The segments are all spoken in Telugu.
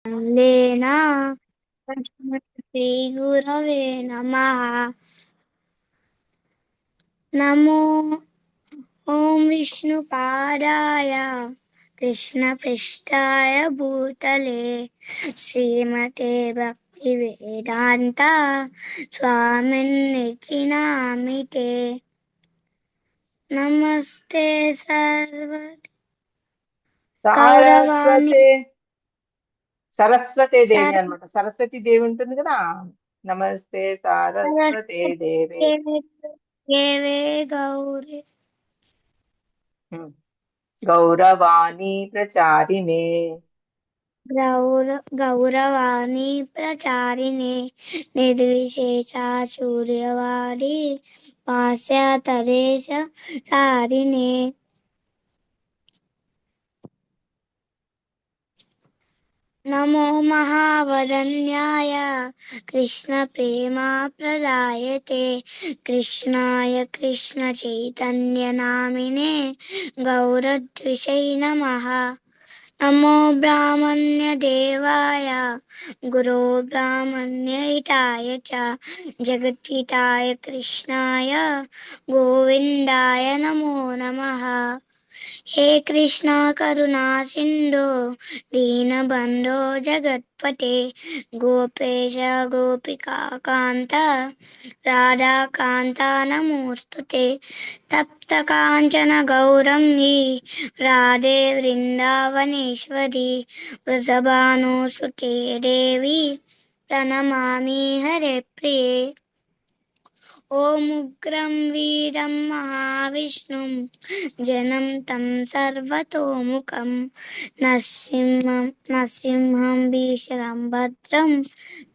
లేనా శ్రీ గురవే నమః. నమో ఓం విష్ణుపాదాయ కృష్ణపృష్ఠాయ భూతలే శ్రీమతే భక్తి వేదాంత స్వామిన్నితి నామితే. నమస్తే గౌరవాణి సరస్వతి దేవి అన్నమాట. సరస్వతి దేవి ఉంటుంది కదా. నమస్తే సరస్వతి దేవి దేవే గౌరీ గౌరవాణి ప్రచారిణే గౌరవాణి ప్రచారిణే నిర్విశేష సూర్యవాణి పాశ్చాతదేశ సారిణే. నమో మహావదన్యాయ కృష్ణ ప్రేమ ప్రదాయతే కృష్ణాయ కృష్ణ చైతన్య నామినే గౌరద్విషై నమః. నమో బ్రాహ్మణ్య దేవాయ గురో బ్రాహ్మణ్య హితాయ చ జగద్హితాయ కృష్ణాయ గోవిందాయ నమో నమః. హే కృష్ణ కరుణా సింధు దీనబంధో జగత్పతే గోపేశ గోపికా కాంత రాధాకాంత నమోస్తుతే. తప్త కాంచన గౌరంగి రాధే వృందావనేశ్వరి వృషభానుసుతే దేవి ప్రణమామి హరే ప్రియ. ఓం ఉగ్రం వీరం మహావిష్ణుం జనం తం సర్వతోముఖం నరసింహం భీషణం భద్రం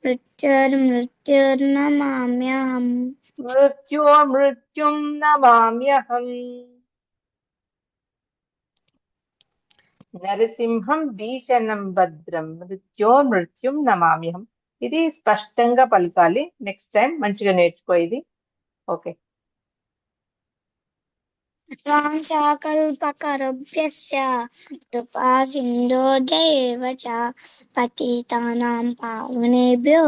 మృత్యుర్నమామ్యహం. మృత్యుం నమామ్యహం. నరసింహం భీషణం భద్రం మృత్యుం నమామ్యహం. ఇది స్పష్టంగా పలకాలి. నెక్స్ట్ టైం మంచిగా నేర్చుకో ఇది. ఓకే. వాంఛాకల్పతరుభ్యశ్చ కృపా సింధోదయేవ చ పతితానాం పావనేభ్యో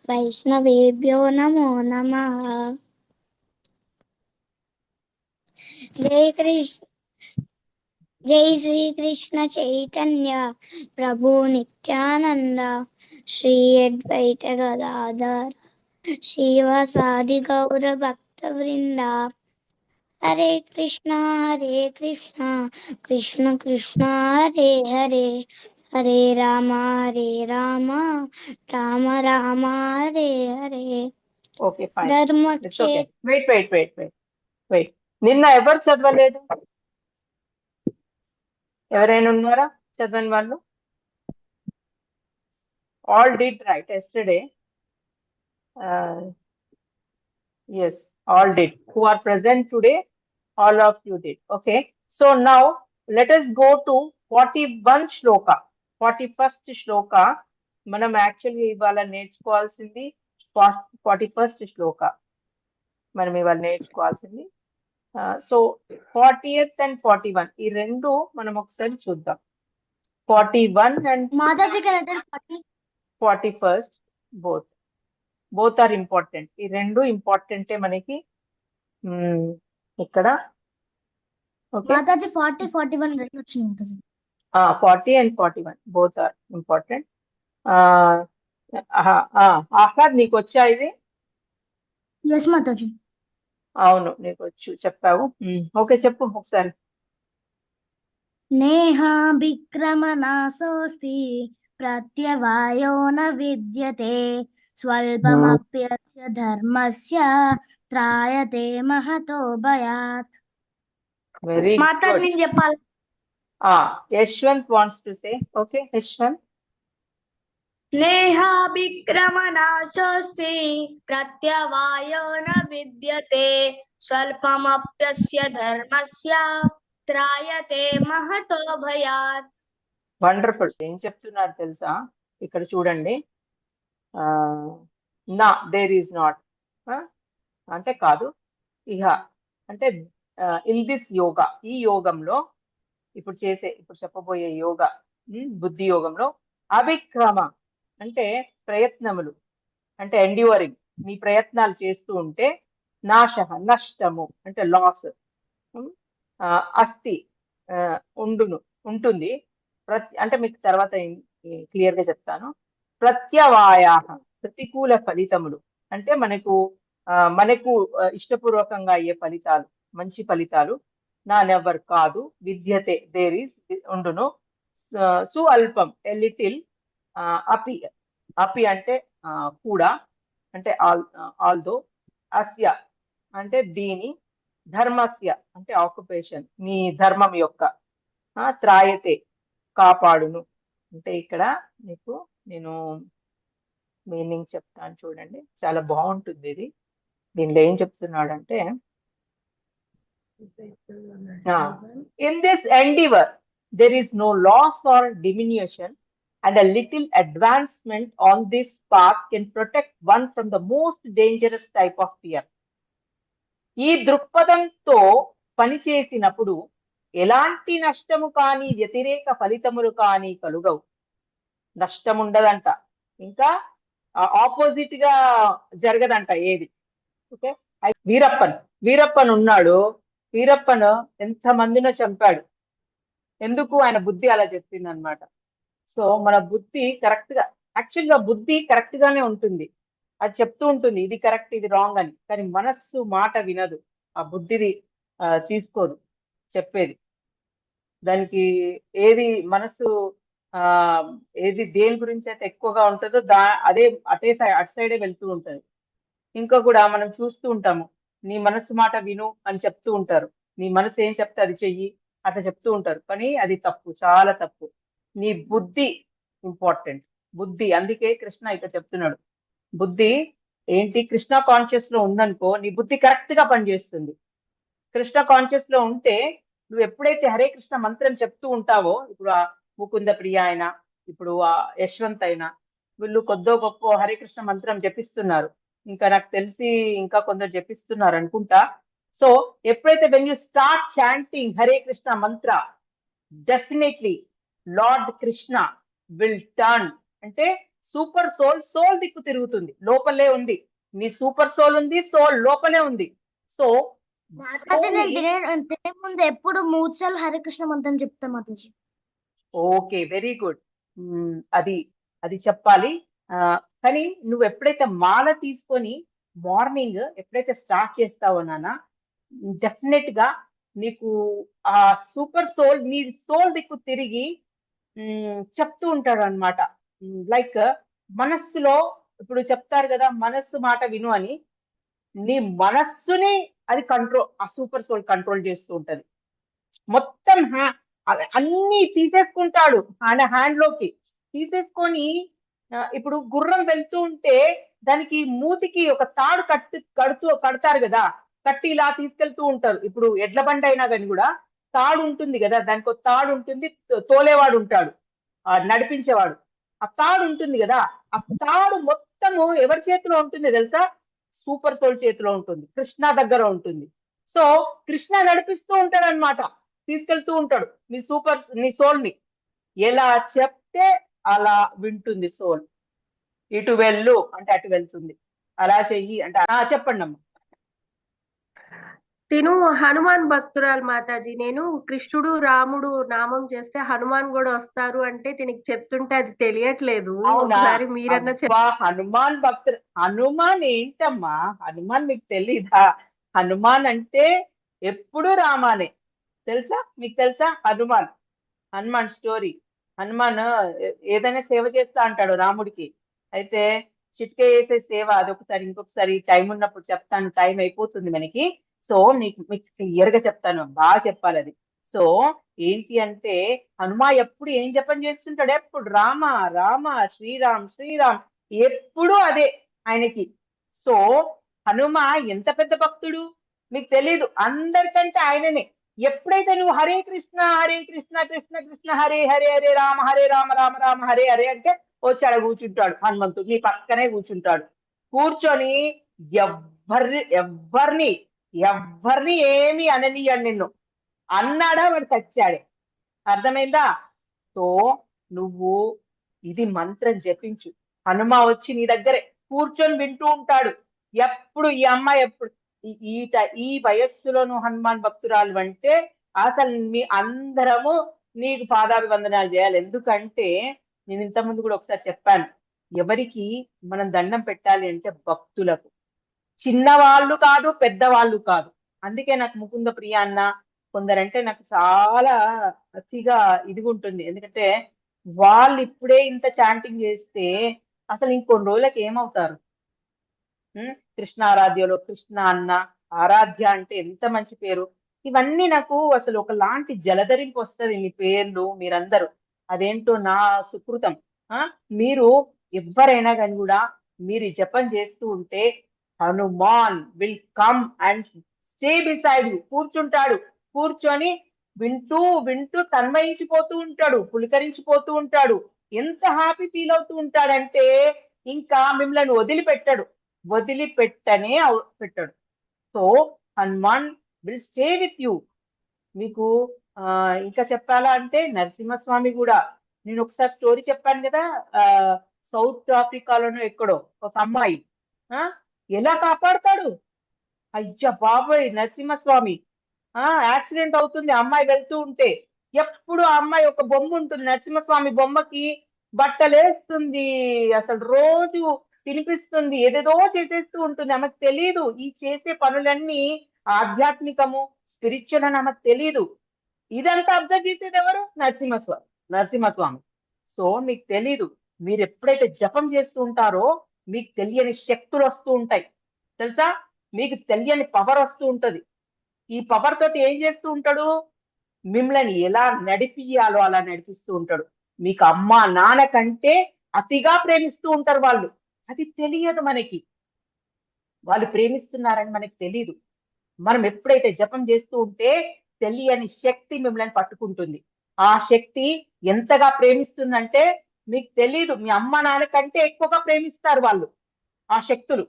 వైష్ణవేభ్యో నమో నమః. జై శ్రీ కృష్ణ చైతన్య ప్రభు నిత్యానంద శ్రీ అద్వైత గదాధర శ్రీవాసాది గౌర భక్త వృంద. హరే కృష్ణ కృష్ణ కృష్ణ హరే హరే హరే రామ రామ రామ హరే హరే. Okay fine. ధర్మక్షే వెయిట్. నిన్న ఎవరు చదవలేదు? ఎవరైనా ఉన్నారా చదవని వాళ్ళు? All did right yesterday. yes, all did. Who are present today, all of you did. Okay, so now let us go to 41 shloka. 41st shloka మనం యాక్చువల్గా ఇవాళ నేర్చుకోవాల్సింది 41st శ్లోక మనం ఇవాళ నేర్చుకోవాల్సింది. సో 40th and 41 ఈ రెండు మనం ఒకసారి చూద్దాం. 41 and 41st both are important. ఈ రెండు ఇంపార్టెంటే మనకి ఇక్కడ. Okay, 40 and 41 both are important. Ahlad నీకు వచ్చా ఇది? అవును, నీకు వచ్చు, చెప్పావు. ఓకే, చెప్పు ఒకసారి. నేహా విక్రమనాశోస్తి ప్రత్యవాయో న విద్యతే స్వల్పమప్యస్య ధర్మస్య త్రాయతే మహతో భయాత్. Very good. నేను చెప్పాలి. Yashwant wants to say. Okay Yashwant. నేహా విక్రమనాశోస్తి ప్రత్యవాయో న విద్యతే స్వల్పమప్యస్య ధర్మస్య త్రాయతే మహతో భయాత్. వండర్ఫుల్. ఏం చెప్తున్నారు తెలుసా? ఇక్కడ చూడండి. నా దేర్ ఈజ్ నాట్ అంటే కాదు, ఇహ అంటే ఇన్ దిస్ యోగా, ఈ యోగంలో ఇప్పుడు చెప్పబోయే యోగా బుద్ధి యోగంలో అవిక్రమ అంటే ప్రయత్నములు, అంటే ఎండ్యూరింగ్, నీ ప్రయత్నాలు చేస్తూ ఉంటే, నాశ నష్టము అంటే లాస్, అస్థి ఉండును ఉంటుంది, అంటే మీకు తర్వాత క్లియర్ గా చెప్తాను. ప్రత్యవాయా ప్రతికూల ఫలితములు అంటే మనకు ఇష్టపూర్వకంగా అయ్యే ఫలితాలు, మంచి ఫలితాలు నా నెవర్ కాదు, విద్యతే దేర్ ఈస్ ఉండును, సు అల్పం ఎ లిటిల్, అపి అపి అంటే కూడా, అంటే ఆల్దో, అస్య అంటే దీని, ధర్మస్య అంటే ఆక్యుపేషన్ నీ ధర్మం యొక్క, త్రాయతే కాపాడును అంటే ఇక్కడ మీకు నేను మీనింగ్ చెప్తాను చూడండి, చాలా బాగుంటుంది ఇది. దీనిలో ఏం చెప్తున్నాడంటే, in this endeavor there is no loss or diminution, and a little advancement on this path can protect one from the most dangerous type of fear. ఈ దృక్పథంతో పనిచేసినప్పుడు ఎలాంటి నష్టము కానీ వ్యతిరేక ఫలితములు కానీ కలుగవు, నష్టం ఉండదంట, ఇంకా ఆపోజిట్ గా జరగదంట ఏది. ఓకే, వీరప్పన్ ఉన్నాడు, వీరప్పన్ ఎంత మందినో చంపాడు, ఎందుకు? ఆయన బుద్ధి అలా చెప్పింది అనమాట. సో మన బుద్ధి కరెక్ట్ గా, యాక్చువల్ గా బుద్ధి కరెక్ట్ గానే ఉంటుంది, అది చెప్తూ ఉంటుంది ఇది కరెక్ట్ ఇది రాంగ్ అని, కానీ మనస్సు మాట వినదు, ఆ బుద్ధిది తీసుకోదు చెప్పేది. దానికి ఏది మనస్సు ఏది దేని గురించి అయితే ఎక్కువగా ఉంటుందో అదే అటు సైడే వెళ్తూ ఉంటది. ఇంకా కూడా మనం చూస్తూ ఉంటాము, నీ మనసు మాట విను అని చెప్తూ ఉంటారు, నీ మనసు ఏం చెప్తే అది చెయ్యి అట్లా చెప్తూ ఉంటారు, కానీ అది తప్పు, చాలా తప్పు. నీ బుద్ధి ఇంపార్టెంట్, బుద్ధి. అందుకే కృష్ణ ఇక్కడ చెప్తున్నాడు, బుద్ధి ఏంటి, కృష్ణ కాన్షియస్ లో ఉందనుకో నీ బుద్ధి కరెక్ట్ గా పనిచేస్తుంది. కృష్ణ కాన్షియస్ లో ఉంటే నువ్వు ఎప్పుడైతే హరే కృష్ణ మంత్రం చెప్తూ ఉంటావో, ఇప్పుడు ఆ ముకుంద ప్రియ అయినా, ఇప్పుడు ఆ యశ్వంత్ అయినా, వీళ్ళు కొద్దో గొప్ప హరే కృష్ణ మంత్రం జపిస్తున్నారు, ఇంకా నాకు తెలిసి ఇంకా కొందరు జపిస్తున్నారు అనుకుంటా. సో ఎప్పుడైతే when you start chanting Hare Krishna mantra, definitely Lord Krishna will turn, అంటే సూపర్ సోల్ దిక్కు తిరుగుతుంది, లోపలే ఉంది నీ సూపర్ సోల్ ఉంది, సోల్ లోపలే ఉంది. సో తినే ముందు ఎప్పుడు 3 సార్లు హరే కృష్ణ మంత్రం చెప్తా మాతాజీ. Okay, very good. అది చెప్పాలి. కానీ నువ్వు ఎప్పుడైతే మాల తీసుకొని మార్నింగ్ ఎప్పుడైతే స్టార్ట్ చేస్తావో నాన్న, డెఫినెట్ గా నీకు ఆ సూపర్ సోల్ నీ సోల్ దిక్కు తిరిగి చెప్తూ ఉంటాడు అనమాట. లైక్ మనస్సులో ఇప్పుడు చెప్తారు కదా, మనస్సు మాట విను అని, నీ మనస్సుని అది ఆ సూపర్ సోల్ కంట్రోల్ చేస్తూ ఉంటది. మొత్తం అన్ని తీసేసుకుంటాడు ఆయన హ్యాండ్ లోకి తీసేసుకొని, ఇప్పుడు గుర్రం వెళ్తూ ఉంటే దానికి మూతికి ఒక తాడు కడతారు కదా, కట్టి ఇలా తీసుకెళ్తూ ఉంటారు. ఇప్పుడు ఎడ్ల బండి అయినా కానీ కూడా తాడు ఉంటుంది కదా, దానికి ఒక తాడు ఉంటుంది, తోలేవాడు ఉంటాడు, నడిపించేవాడు, ఆ తాడు ఉంటుంది కదా, ఆ తాడు మొత్తము ఎవరి చేతిలో ఉంటుంది తెలుసా? సూపర్ సోల్ చేతిలో ఉంటుంది, కృష్ణ దగ్గర ఉంటుంది. సో కృష్ణ నడిపిస్తూ ఉంటాడు అనమాట, తీసుకెళ్తూ ఉంటాడు నీ సోల్ ని. ఎలా చెప్తే అలా వింటుంది సోల్, ఇటు వెళ్ళు అంటే అటు వెళ్తుంది, అలా చెయ్యి అంటే చెప్పండి అమ్మ. తిను హనుమాన్ భక్తురాలు మాతాజీ. నేను కృష్ణుడు రాముడు నామం చేస్తే హనుమాన్ కూడా వస్తారు అంటే తినకి చెప్తుంటే అది తెలియట్లేదు. ఒకసారి మీరన్నా హనుమాన్ భక్తుడు, హనుమాన్ ఏంటమ్మా, హనుమాన్ మీకు తెలీదా? హనుమాన్ అంటే ఎప్పుడు రామానే, తెలుసా? మీకు తెలుసా హనుమాన్ స్టోరీ? హనుమాన్ ఏదైనా సేవ చేస్తా అంటాడు రాముడికి, అయితే చిట్కే వేసే సేవ అదొకసారి, ఇంకొకసారి టైం ఉన్నప్పుడు చెప్తాను, టైం అయిపోతుంది మనకి. సో మీకు క్లియర్ గా చెప్తాను, బాగా చెప్పాలి అది. సో ఏంటి అంటే హనుమ ఎప్పుడు ఏం జపం చేస్తుంటాడు, ఎప్పుడు రామ రామ శ్రీరామ్ శ్రీరామ్, ఎప్పుడు అదే ఆయనకి. సో హనుమ ఎంత పెద్ద భక్తుడు మీకు తెలీదు, అందరికంటే ఆయననే. ఎప్పుడైతే నువ్వు హరే కృష్ణ కృష్ణ కృష్ణ హరే హరే హరే రామ రామ రామ హరే హరే అంటే వచ్చి అక్కడ కూర్చుంటాడు హనుమంతుడు, నీ పక్కనే కూర్చుంటాడు. కూర్చొని ఎవ్వరిని ఏమి అననీయాడు, నిన్ను అన్నాడా వాడు చచ్చాడే. అర్థమైందా? సో నువ్వు ఇది మంత్రం జపించు. హనుమ వచ్చి నీ దగ్గరే కూర్చొని వింటూ ఉంటాడు. ఎప్పుడు ఈ అమ్మాయి ఎప్పుడు ఈ వయస్సులో నువ్వు హనుమాన్ భక్తురాలు అంటే అసలు మీ అందరము నీకు పాదాభివందనాలు చేయాలి. ఎందుకంటే నేను ఇంతకుముందు కూడా ఒకసారి చెప్పాను, ఎవరికి మనం దండం పెట్టాలి అంటే భక్తులకు, చిన్నవాళ్ళు కాదు పెద్దవాళ్ళు కాదు. అందుకే నాకు ముకుంద ప్రియ అన్న కొందరంటే నాకు చాలా అతిగా ఇదిగుంటుంది. ఎందుకంటే వాళ్ళు ఇప్పుడే ఇంత చాంటింగ్ చేస్తే అసలు ఇంకొన్ని రోజులకి ఏమవుతారు? కృష్ణారాధ్యలో కృష్ణ అన్న, ఆరాధ్య అంటే ఎంత మంచి పేరు. ఇవన్నీ నాకు అసలు ఒకలాంటి జలధరింపు వస్తుంది మీ పేర్లు మీరందరూ. అదేంటో నా సుకృతం. మీరు ఎవరైనా కానీ కూడా మీరు జపం చేస్తూ ఉంటే Hanuman will come and stay beside you. కూర్చుంటాడు, కూర్చొని వింటూ వింటూ తన్మయించిపోతూ ఉంటాడు, పులకరించిపోతూ ఉంటాడు. ఎంత హ్యాపీ ఫీల్ అవుతూ ఉంటాడంటే ఇంకా మిమ్మల్ని వదిలిపెట్టాడు, పెట్టాడు. So Hanuman will stay with you. మీకు ఇంకా చెప్పాలా అంటే నరసింహస్వామి కూడా, నేను ఒకసారి స్టోరీ చెప్పాను కదా, సౌత్ ఆఫ్రికాలోనూ ఎక్కడో ఒక అమ్మాయి ఎలా కాపాడతాడు. అయ్యా బాబోయ్, నరసింహస్వామి యాక్సిడెంట్ అవుతుంది, అమ్మాయి వెళ్తూ ఉంటే ఎప్పుడు ఆ అమ్మాయి ఒక బొమ్మ ఉంటుంది, నరసింహస్వామి బొమ్మకి బట్టలేస్తుంది, అసలు రోజు తినిపిస్తుంది, ఏదేదో చేసేస్తూ ఉంటుంది. ఆమెకు తెలియదు ఈ చేసే పనులన్నీ ఆధ్యాత్మికము, స్పిరిచువల్ అని ఆమెకు తెలియదు. ఇదంతా అబ్జర్వ్ చేసేది ఎవరు? నరసింహస్వామి. సో మీకు తెలీదు, మీరు ఎప్పుడైతే జపం చేస్తూ ఉంటారో మీకు తెలియని శక్తులు వస్తూ ఉంటాయి, తెలుసా? మీకు తెలియని పవర్ వస్తూ ఉంటది. ఈ పవర్ తోటి ఏం చేస్తూ ఉంటాడు? మిమ్మల్ని ఎలా నడిపియాలో అలా నడిపిస్తూ ఉంటాడు. మీకు అమ్మ నాన్న కంటే అతిగా ప్రేమిస్తూ ఉంటారు వాళ్ళు. అది తెలియదు మనకి, వాళ్ళు ప్రేమిస్తున్నారని మనకి తెలియదు. మనం ఎప్పుడైతే జపం చేస్తూ ఉంటే తెలియని శక్తి మిమ్మల్ని పట్టుకుంటుంది. ఆ శక్తి ఎంతగా ప్రేమిస్తుందంటే మీకు తెలీదు, మీ అమ్మ నాన్న కంటే ఎక్కువగా ప్రేమిస్తారు వాళ్ళు. ఆ శక్తులు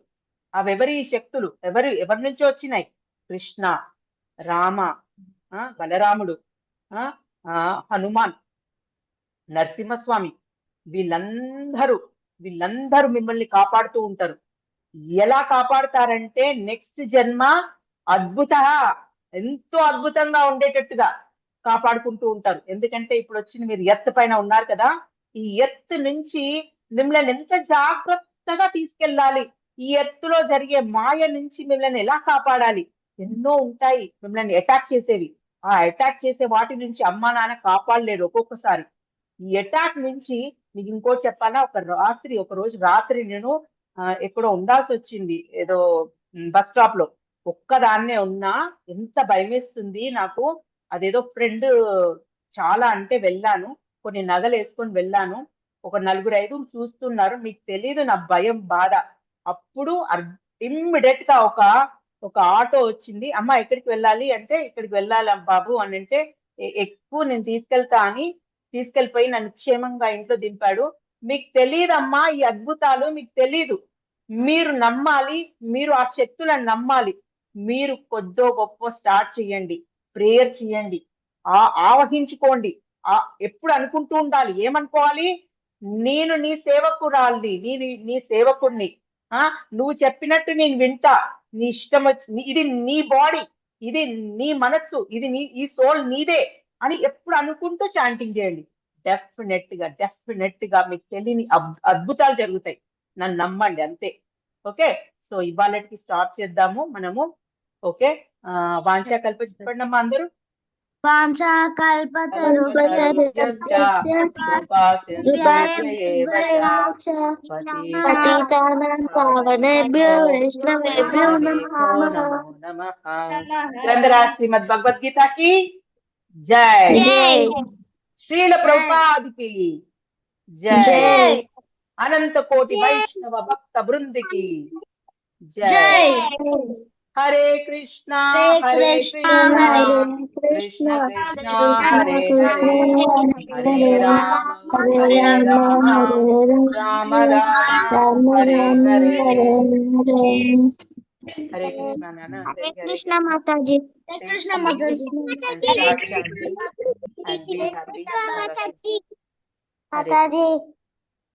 అవెవరి శక్తులు ఎవరి నుంచో వచ్చినాయి? కృష్ణ, రామ, బలరాముడు, హనుమాన్, నరసింహస్వామి, వీళ్ళందరూ మిమ్మల్ని కాపాడుతూ ఉంటారు. ఎలా కాపాడుతారంటే నెక్స్ట్ జన్మ ఎంతో అద్భుతంగా ఉండేటట్టుగా కాపాడుకుంటూ ఉంటారు. ఎందుకంటే ఇప్పుడు వచ్చిన మీరు ఎత్తు పైన ఉన్నారు కదా, ఈ ఎత్తు నుంచి మిమ్మల్ని ఎంత జాగ్రత్తగా తీసుకెళ్ళాలి, ఈ ఎత్తులో జరిగే మాయ నుంచి మిమ్మల్ని ఎలా కాపాడాలి, ఎన్నో ఉంటాయి మిమ్మల్ని అటాక్ చేసేవి. ఆ అటాక్ చేసే వాటి నుంచి అమ్మా నాన్న కాపాడలేరు ఒక్కొక్కసారి. ఈ అటాక్ నుంచి మీకు ఇంకో చెప్పాలా, ఒక రోజు రాత్రి నేను ఎక్కడో ఉండాల్సి వచ్చింది, ఏదో బస్ స్టాప్ లో ఒక్కదాన్నే ఉన్నా. ఎంత భయమేస్తుంది నాకు. అదేదో ఫ్రెండ్ చాలా అంటే వెళ్ళాను, కొన్ని నగలు వేసుకొని వెళ్ళాను. ఒక 4-5 చూస్తున్నారు. మీకు తెలీదు నా భయం, బాధ. అప్పుడు ఇమ్మీడియట్ గా ఒక ఆటో వచ్చింది. అమ్మ ఎక్కడికి వెళ్ళాలి అంటే, ఇక్కడికి వెళ్ళాలి బాబు అని అంటే, ఎక్కువ నేను తీసుకెళ్తా అని తీసుకెళ్ళిపోయి నన్ను క్షేమంగా ఇంట్లో దింపాడు. మీకు తెలియదమ్మా ఈ అద్భుతాలు, మీకు తెలీదు. మీరు నమ్మాలి, మీరు ఆ శక్తులను నమ్మాలి. మీరు కొద్దో గొప్ప స్టార్ట్ చేయండి, ప్రేయర్ చేయండి, ఆవహించుకోండి. ఎప్పుడు అనుకుంటూ ఉండాలి, ఏమనుకోవాలి? నేను నీ సేవకురాల్ని, నీ సేవకుడిని. నువ్వు చెప్పినట్టు నేను వింటా, నీ ఇష్టం వచ్చి, ఇది నీ బాడీ, ఇది నీ మనస్సు, ఇది ఈ సోల్ నీదే అని ఎప్పుడు అనుకుంటూ చాంటింగ్ చేయండి. డెఫినెట్ గా మీకు తెలియని అద్భుతాలు జరుగుతాయి. నన్ను నమ్మండి, అంతే. ఓకే, సో ఇవాళకి స్టార్ట్ చేద్దాము మనము. ఓకే, వాంఛా కల్ప చెప్పండి అమ్మా అందరూ. శ్రీమద్ భగవద్గీత की जय, श्रील प्रभुपाद की जय, अनंत कोटि वैष्णव भक्त वृंद की जय। हरे कृष्णा हरे कृष्णा कृष्ण कृष्णा हरे हरे, हरे राम राम राम हरे हरे। हरे कृष्णा नाना, हरे कृष्णा माताजी, हरे कृष्णा माताजी, माताजी। माताजी।